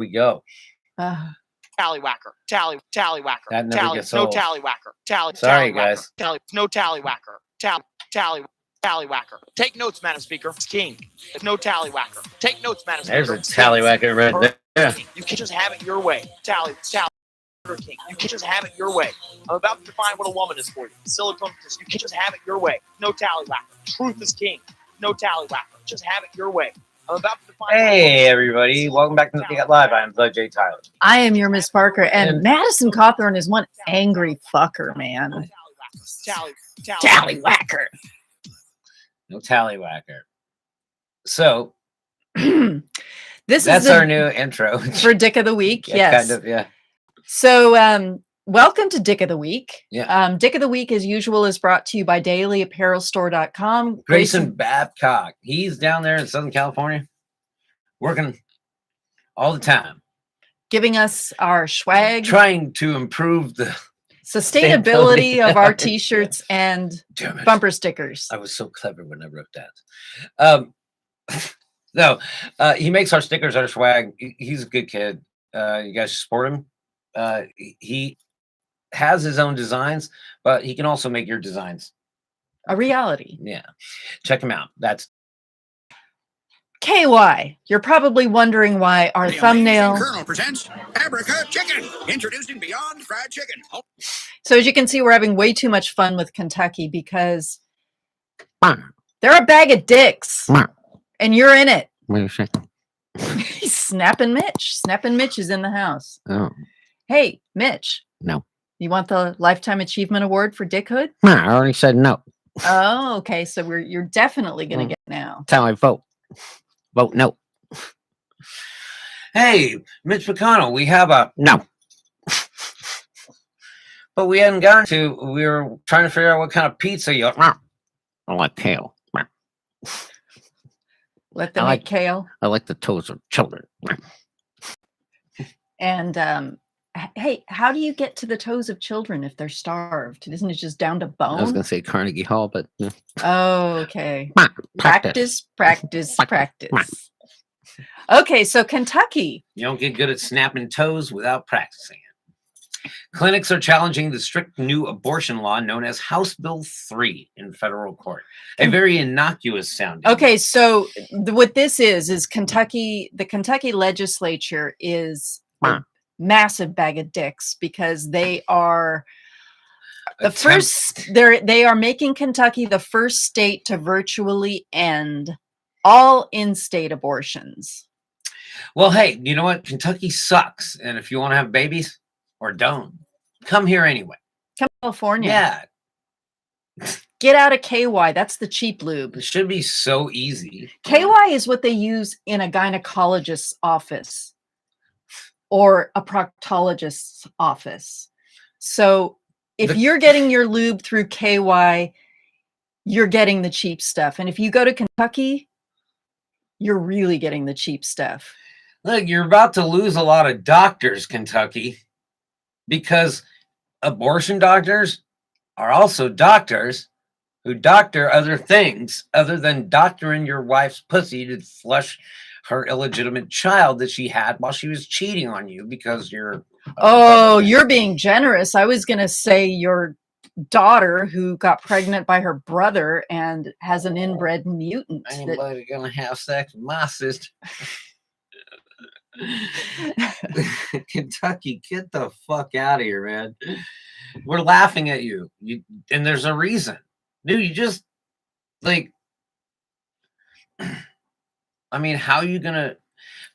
we go. Tallywhacker, tallywhacker, That never gets old. no tallywhacker, Sorry, guys. No tallywhacker, tallywhacker. Take notes, Madam Speaker. It's king. There's no tallywhacker. Take notes, Madam Speaker. There's a tallywhacker right there. You can just have it your way. Tally. King. You can just have it your way. I'm about to define what a woman is for you. Silicone. You can just have it your way. No tallywhacker. Truth is king. No tallywhacker. Just have it your way. I'm about to define. Hey, everybody. Welcome back to Nothing Got Live. I'm Bud J. Tyler. I am your Miss Parker. And Madison Cawthorn is one angry fucker, man. Tallywhacker. No tallywhacker. So, that's our new intro. For Dick of the Week. Yeah, yes. Kind of, yeah. So, welcome to Dick of the Week. Yeah. Dick of the Week, as usual, is brought to you by dailyapparelstore.com. Grayson Babcock. He's down there in Southern California working all the time. Giving us our swag. Trying to improve the sustainability of our t-shirts and bumper stickers. I was so clever when I wrote that. No, he makes our stickers, our swag. He's a good kid. You guys support him. He has his own designs, but he can also make your designs a reality. Yeah. Check him out. That's KY. You're probably wondering why our thumbnail Colonel presents Abrica Chicken, introducing Beyond Fried Chicken. So as you can see, we're having way too much fun with Kentucky because they're a bag of dicks and you're in it. He's snapping Mitch. Snapping Mitch is in the house. Oh. Hey, Mitch. No. You want the Lifetime Achievement Award for dickhood? I already said no. Oh, okay. So you're definitely going to get now. That's how I vote. Vote no. Hey, Mitch McConnell, we have a no. But we hadn't gotten to. We were trying to figure out what kind of pizza you. I like kale. Let them eat kale. I like the toes of children. And hey, how do you get to the toes of children if they're starved? Isn't it just down to bone? I was going to say Carnegie Hall, but oh, okay. Practice. Okay, so Kentucky. You don't get good at snapping toes without practicing it. Clinics are challenging the strict new abortion law known as House Bill 3 in federal court. A very innocuous sounding. Okay, so what this is Kentucky, the Kentucky legislature is a massive bag of dicks because they are they are making Kentucky the first state to virtually end all in-state abortions. Well, hey, you know what? Kentucky sucks. And if you want to have babies or don't, come here anyway. Come to California. Yeah. Get out of KY. That's the cheap lube. It should be so easy. KY is what they use in a gynecologist's office or a proctologist's office. So if you're getting your lube through KY, you're getting the cheap stuff. And if you go to Kentucky, you're really getting the cheap stuff. Look, you're about to lose a lot of doctors, Kentucky, because abortion doctors are also doctors who doctor other things other than doctoring your wife's pussy to flush her illegitimate child that she had while she was cheating on you because you're... Oh, you're being generous. I was going to say your daughter who got pregnant by her brother and has an inbred mutant. Anybody gonna have sex with my sister? Kentucky, get the fuck out of here, man. We're laughing at you. And there's a reason. Dude, you just like, I mean, how are you gonna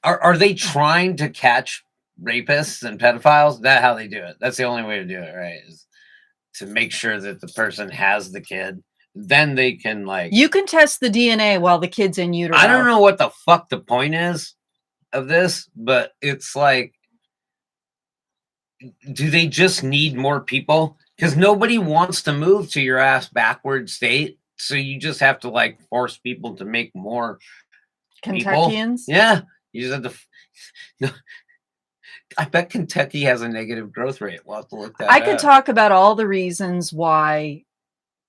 are they trying to catch rapists and pedophiles? That's how they do it. That's the only way to do it, right? Is to make sure that the person has the kid. Then they can like... You can test the DNA while the kid's in utero. I don't know what the fuck the point is of this, but it's like, do they just need more people? Because nobody wants to move to your ass backward state. So you just have to like force people to make more Kentuckians? People. Yeah. You just have to... I bet Kentucky has a negative growth rate. We'll have to look that up. I could talk about all the reasons why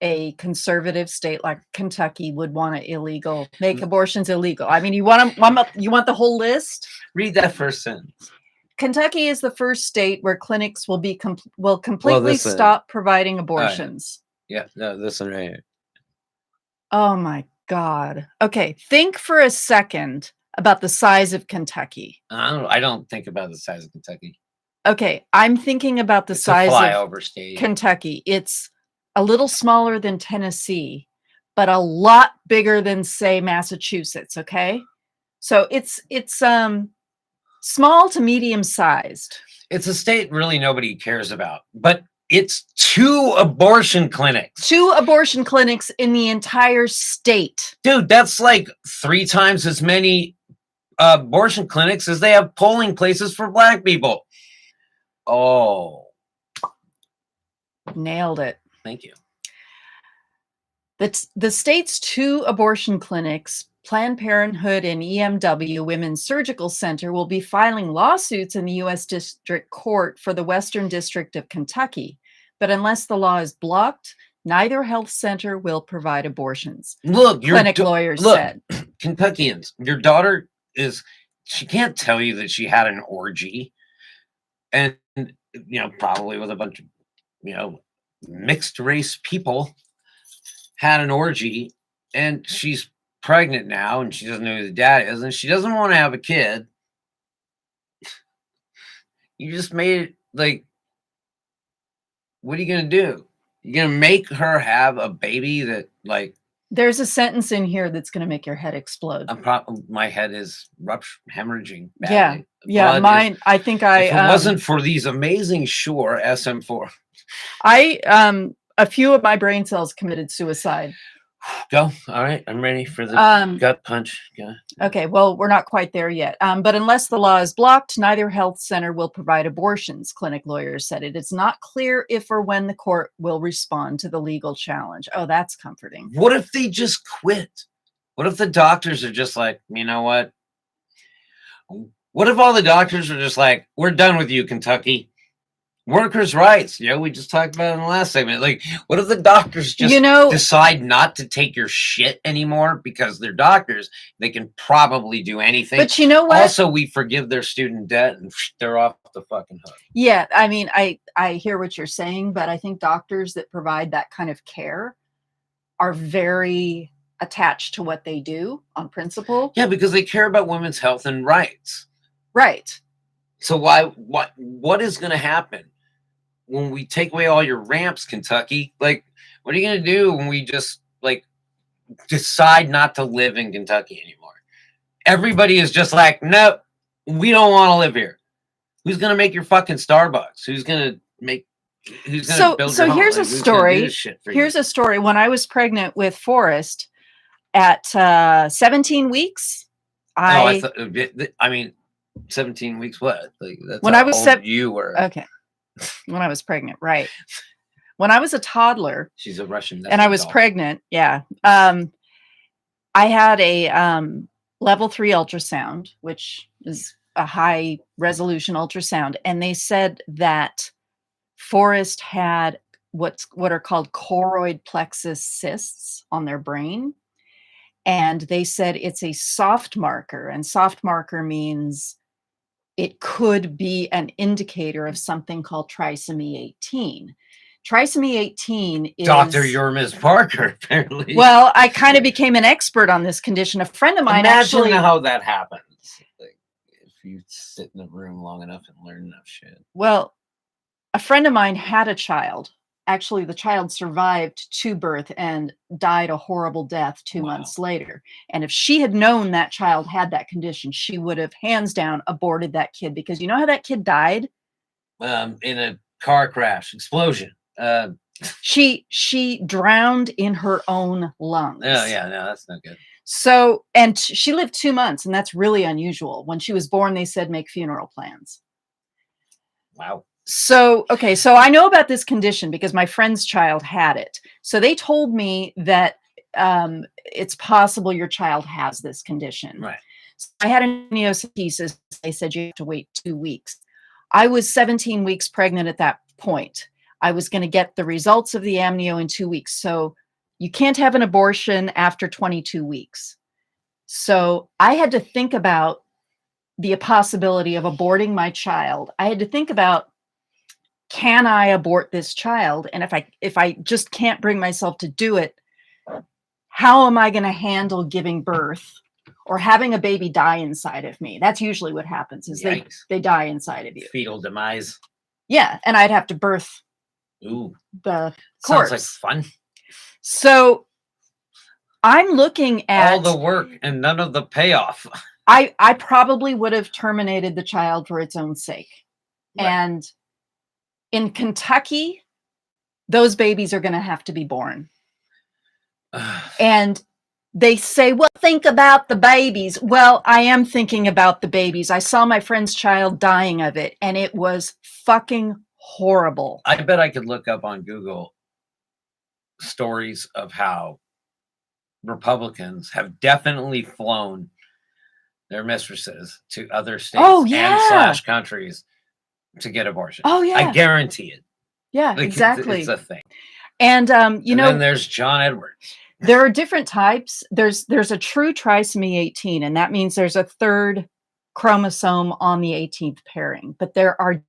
a conservative state like Kentucky would want to make abortions illegal? I mean, you want the whole list? Read that first sentence. Kentucky is the first state where clinics will completely stop providing abortions. Yeah, no, this one right here. Oh my God. Okay, think for a second about the size of Kentucky. I don't think about the size of Kentucky. Okay, I'm thinking about the It's size a of flyover state. Kentucky. It's a little smaller than Tennessee, but a lot bigger than, say, Massachusetts. Okay, so it's small to medium sized. It's a state really nobody cares about, but it's 2 abortion clinics. 2 abortion clinics in the entire state. Dude, that's like 3 times as many abortion clinics as they have polling places for black people. Oh. Nailed it. Thank you. The state's 2 abortion clinics, Planned Parenthood and EMW Women's Surgical Center, will be filing lawsuits in the U.S. District Court for the Western District of Kentucky. But unless the law is blocked, neither health center will provide abortions. Look, clinic lawyers said. Kentuckians, your daughter she can't tell you that she had an orgy. And, probably with a bunch of, mixed race people had an orgy, and she's pregnant now, and she doesn't know who the dad is, and she doesn't want to have a kid. You just made it like, what are you going to do? You're going to make her have a baby that, like... There's a sentence in here that's going to make your head explode. My head is hemorrhaging badly. Yeah, mine, I think if it wasn't for these amazing Shure SM4. A few of my brain cells committed suicide. Go. All right. I'm ready for the gut punch. Yeah. Okay. Well, we're not quite there yet. But unless the law is blocked, neither health center will provide abortions, clinic lawyers said. It is not clear if or when the court will respond to the legal challenge. Oh, that's comforting. What if they just quit? What if the doctors are just like, you know what? What if all the doctors are just like, we're done with you, Kentucky? Workers' rights. We just talked about it in the last segment. Like, what if the doctors just decide not to take your shit anymore because they're doctors? They can probably do anything. But you know what? Also, we forgive their student debt and they're off the fucking hook. Yeah, I mean, I hear what you're saying, but I think doctors that provide that kind of care are very attached to what they do on principle. Yeah, because they care about women's health and rights. Right. So what is going to happen when we take away all your ramps, Kentucky? Like, what are you going to do when we just decide not to live in Kentucky anymore? Everybody is just like, no, we don't want to live here. Who's going to make your fucking Starbucks? Who's going to build your home? So here's a story. Here's a story. When I was pregnant with Forrest at 17 weeks, I mean, 17 weeks, what? Like, that's when I was you were. Okay. When I was pregnant, right. When I was a toddler. She's a Russian. And I was pregnant. Yeah. I had a level 3 ultrasound, which is a high resolution ultrasound. And they said that Forrest had what are called choroid plexus cysts on their brain. And they said it's a soft marker, and soft marker means it could be an indicator of something called trisomy 18. Trisomy 18 is... Dr. You're Ms. Parker, apparently. Well, I kind of became an expert on this condition. A friend of mine Imagine how that happens. Like, if you sit in a room long enough and learn enough shit. Well, a friend of mine had a child. Actually, the child survived to birth and died a horrible death 2 months later. And if she had known that child had that condition, she would have hands down aborted that kid, because you know how that kid died? In a car crash, explosion. She drowned in her own lungs. Oh, yeah, no, that's not good. So, and she lived 2 months, and that's really unusual. When she was born, they said make funeral plans. Wow. So, okay, so I know about this condition because my friend's child had it. So they told me that it's possible your child has this condition. Right. So I had a neocentesis. They said you have to wait 2 weeks. I was 17 weeks pregnant at that point. I was going to get the results of the amnio in 2 weeks. So you can't have an abortion after 22 weeks. So I had to think about the possibility of aborting my child. I had to think about, can I abort this child? And if I just can't bring myself to do it, how am I going to handle giving birth or having a baby die inside of me? That's usually what happens, is they die inside of you. Fetal demise. Yeah, and I'd have to birth Ooh, the sounds corpse. like fun. So I'm looking at all the work and none of the payoff. I probably would have terminated the child for its own sake. Right. And in Kentucky, those babies are going to have to be born. And they say, well, think about the babies. Well, I am thinking about the babies. I saw my friend's child dying of it, and it was fucking horrible. I bet I could look up on Google stories of how Republicans have definitely flown their mistresses to other states and / countries to get abortion. Oh, yeah. I guarantee it. Yeah, Like, exactly. It's a thing. And, you know, then there's John Edwards. There are different types. There's a true trisomy 18, and that means there's a third chromosome on the 18th pairing. But there are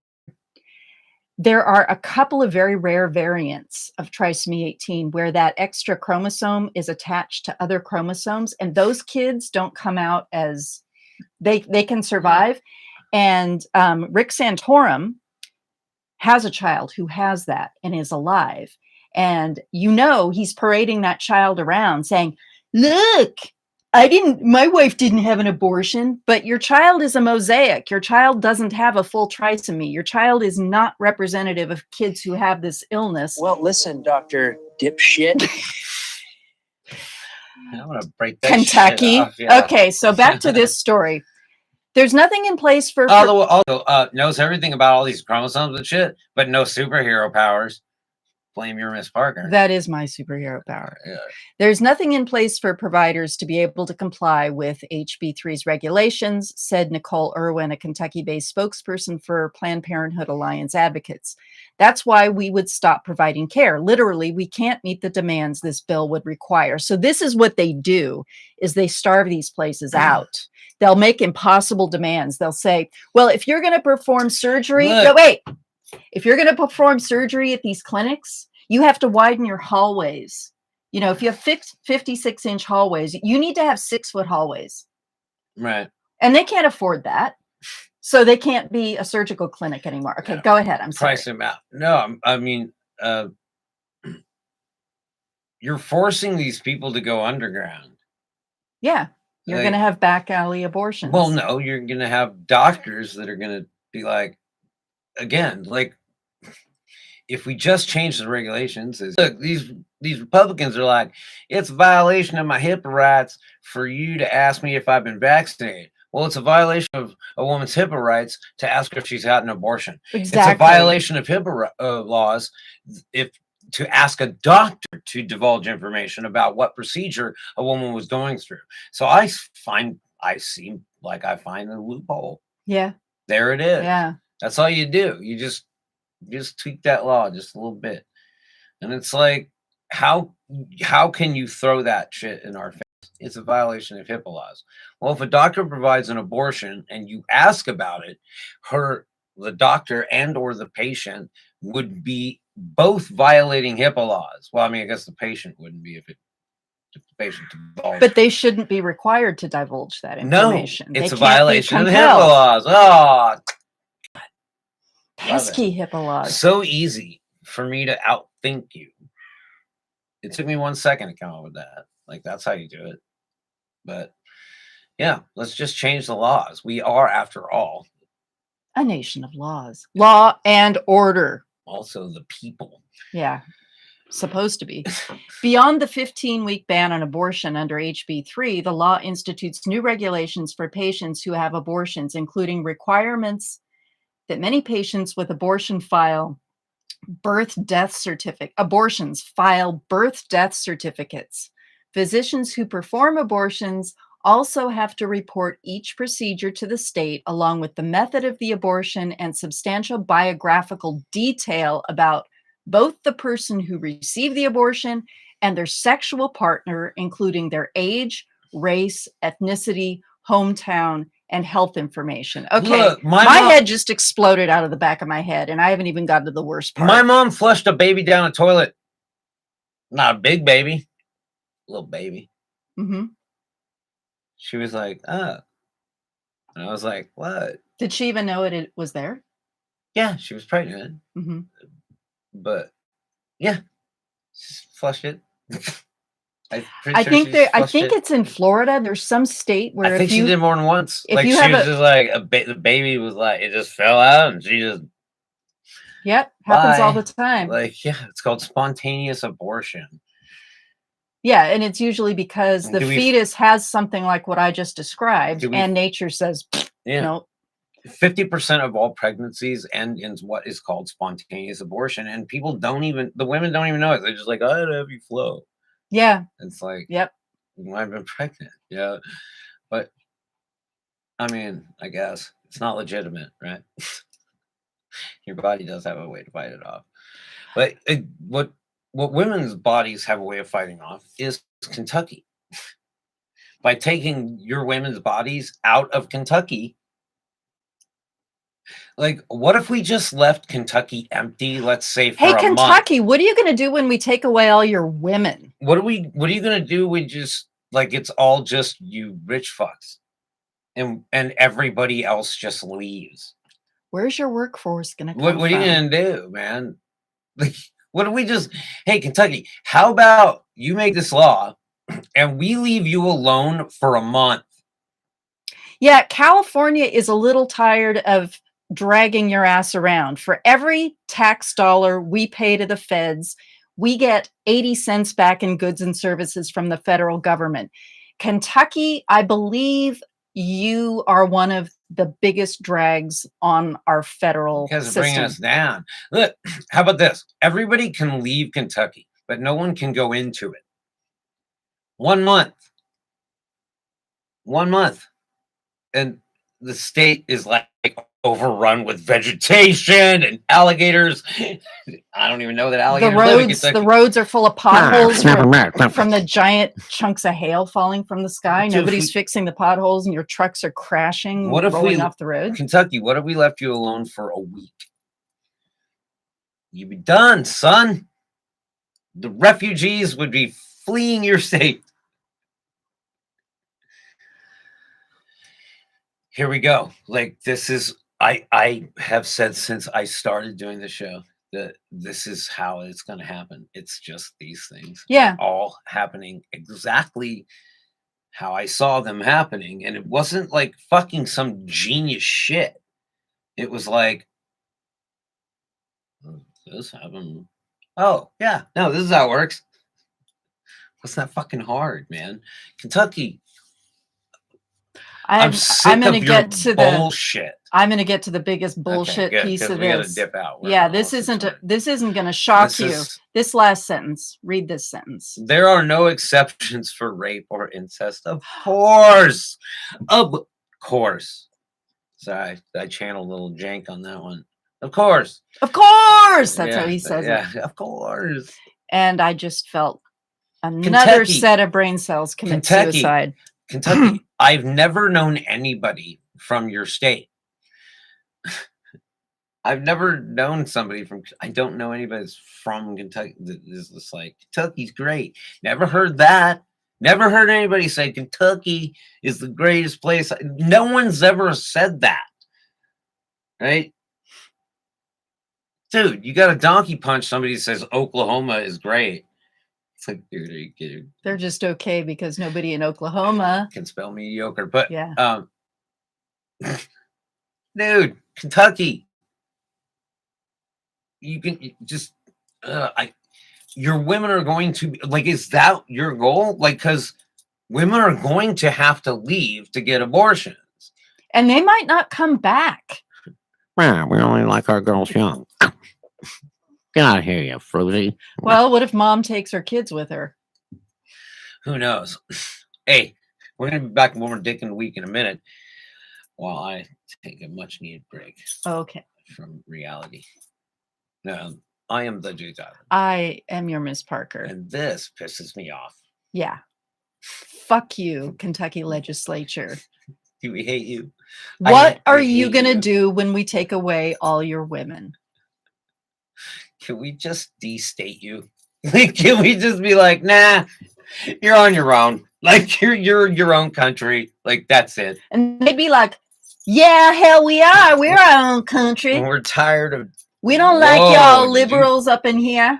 a couple of very rare variants of trisomy 18 where that extra chromosome is attached to other chromosomes, and those kids don't come out as they can survive. And Rick Santorum has a child who has that and is alive. And he's parading that child around saying, look, my wife didn't have an abortion, but your child is a mosaic. Your child doesn't have a full trisomy. Your child is not representative of kids who have this illness. Well, listen, Dr. Dipshit. I'm going to break that Kentucky. shit off. Yeah. Okay, so back to this story. There's nothing in place for... Also, knows everything about all these chromosomes and shit, but no superhero powers. Blame your Miss Parker. That is my superhero power. Yeah. There's nothing in place for providers to be able to comply with HB3's regulations, said Nicole Irwin, a Kentucky-based spokesperson for Planned Parenthood Alliance Advocates. That's why we would stop providing care. Literally, we can't meet the demands this bill would require. So this is what they do, is they starve these places out. They'll make impossible demands. They'll say, well, if you're going to perform surgery, if you're going to perform surgery at these clinics, you have to widen your hallways. You know, if you have 56-inch hallways, you need to have 6-foot hallways. Right. And they can't afford that. So they can't be a surgical clinic anymore. Okay, Go ahead. I'm sorry. Price them out. No, I mean, you're forcing these people to go underground. Yeah. You're going to have back alley abortions. Well, no, you're going to have doctors that are going to be like, again, like, if we just change the regulations, look, these Republicans are like, it's a violation of my HIPAA rights for you to ask me if I've been vaccinated. Well, it's a violation of a woman's HIPAA rights to ask her if she's had an abortion. Exactly. It's a violation of HIPAA laws to ask a doctor to divulge information about what procedure a woman was going through. So I find a loophole. Yeah. There it is. Yeah. That's all you do. You just tweak that law just a little bit. And it's like, how can you throw that shit in our face? It's a violation of HIPAA laws. Well, if a doctor provides an abortion and you ask about it, the doctor and or the patient would be both violating HIPAA laws. Well, I mean, I guess the patient wouldn't be if the patient divulged. But they shouldn't be required to divulge that information. No, it's a violation of the HIPAA laws. Oh, pesky HIPAA laws. So easy for me to outthink you. It took me 1 second to come up with that. Like, that's how you do it. But yeah, let's just change the laws. We are, after all, a nation of laws. Law and order. Also the people. Yeah, supposed to be. Beyond the 15-week ban on abortion under HB3, the law institutes new regulations for patients who have abortions, including requirements that many patients with abortions file birth-death certificates. Physicians who perform abortions also have to report each procedure to the state, along with the method of the abortion and substantial biographical detail about both the person who received the abortion and their sexual partner, including their age, race, ethnicity, hometown, and health information. Okay, Look, my mom, head just exploded out of the back of my head, and I haven't even gotten to the worst part. my mom flushed a baby down a toilet. Not a big baby, little baby. Mm-hmm. She was like, "Oh," and I was like, "What?" Did she even know it was there? Yeah, she was pregnant, Mm-hmm. but yeah, she flushed it. I'm pretty I sure think she there. I flushed think it. it's in Florida. There's some state where I think if she you did more than once. if Like you she have was a- just like the baby was like it just fell out and she just yep, happens all bye. the time. Like yeah, it's called spontaneous abortion. Yeah, and it's usually because the Do we- fetus has something like what I just described, Do we- and nature says, Yeah, no. 50% of all pregnancies end in what is called spontaneous abortion, and people don't even the women don't even know it. They're just like, I had a heavy flow. Yeah. It's like, Yep. I've been pregnant. Yeah, but I mean, I guess it's not legitimate, right? Your body does have a way to fight it off. But what women's bodies have a way of fighting off is Kentucky. By taking your women's bodies out of Kentucky, like what if we just left Kentucky empty, let's say for Hey, a month? Kentucky, what are you going to do when we take away all your women? What are you going to do when just like it's all just you rich fucks and everybody else just leaves? Where's your workforce going to come What are you from? going to do, man? Like, what if we just, hey, Kentucky, how about you make this law and we leave you alone for a month? Yeah, California is a little tired of dragging your ass around. For every tax dollar we pay to the feds, we get 80 cents back in goods and services from the federal government. Kentucky, I believe you are one of the biggest drags on our federal You guys are bringing system. us down. Look, how about this? Everybody can leave Kentucky, but no one can go into it. 1 month. 1 month. And the state is like overrun with vegetation and alligators. I don't even know that alligators live in Kentucky. The roads are full of potholes from the giant chunks of hail falling from the sky. Dude, Nobody's fixing the potholes, and your trucks are crashing, What if rolling we off the road. Kentucky, what if we left you alone for a week? You'd be done, son. The refugees would be fleeing your state. Here we go. Like this is I have said since I started doing the show that this is how it's going to happen. It's just these things. Yeah. All happening exactly how I saw them happening. And it wasn't like fucking some genius shit. It was like, oh, this happened. Oh, yeah. No, this is how it works. What's that fucking hard, man? Kentucky. I'm sick going to of your get to bullshit. I'm going to get to the biggest bullshit Okay, good, piece 'cause of we gotta this. dip out. We're Yeah, almost this at isn't time. this isn't going to shock This you. is- This last sentence. Read this sentence. There are no exceptions for rape or incest. Of course. Of course. Sorry, I channeled a little jank on that one. Of course. Of course, that's Yeah, how he says it. Yeah, of course. And I just felt another Kentucky. set of brain cells commit Kentucky. suicide. Kentucky. I've never known anybody from your state. I've never known somebody from. I don't know anybody that's from Kentucky that is just like Kentucky's great. Never heard that. Never heard anybody say Kentucky is the greatest place. No one's ever said that, right? Dude, you got a donkey punch somebody who says Oklahoma is great. It's like, dude, are you kidding? They're just okay because nobody in Oklahoma Can spell mediocre, but yeah. Dude, Kentucky. You can just your women are going to be like, is that your goal? Like, because women are going to have to leave to get abortions. And they might not come back. Yeah, we only like our girls young. Get out of here, you fruity. Well, what if mom takes her kids with her? Who knows? Hey, we're gonna be back with more Dick in the Week in a minute while I take a much needed break Okay. from reality. No, I am the Jay Tyler. I am your Miss Parker. And this pisses me off. Yeah. Fuck you, Kentucky legislature. Do we hate you? What I are you hate going to you. do when we take away all your women? Can we just destate you? Like, can we just be like, nah, you're on your own. Like, you're your own country. Like, that's it. And they'd be like, yeah, hell we are. We're our own country. And we're tired of We don't like Whoa, y'all did you- liberals up in here.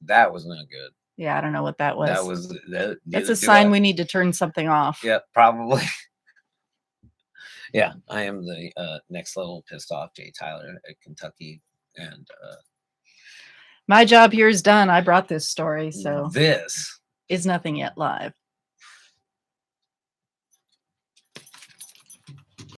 that. Was not good. Yeah, I don't know what that was. That was that, That's neither a do sign I. we need to turn something off. Yeah, probably. Yeah, I am the next level pissed off Jay Tyler at Kentucky, and My job here is done. I brought this story, so this is nothing yet live.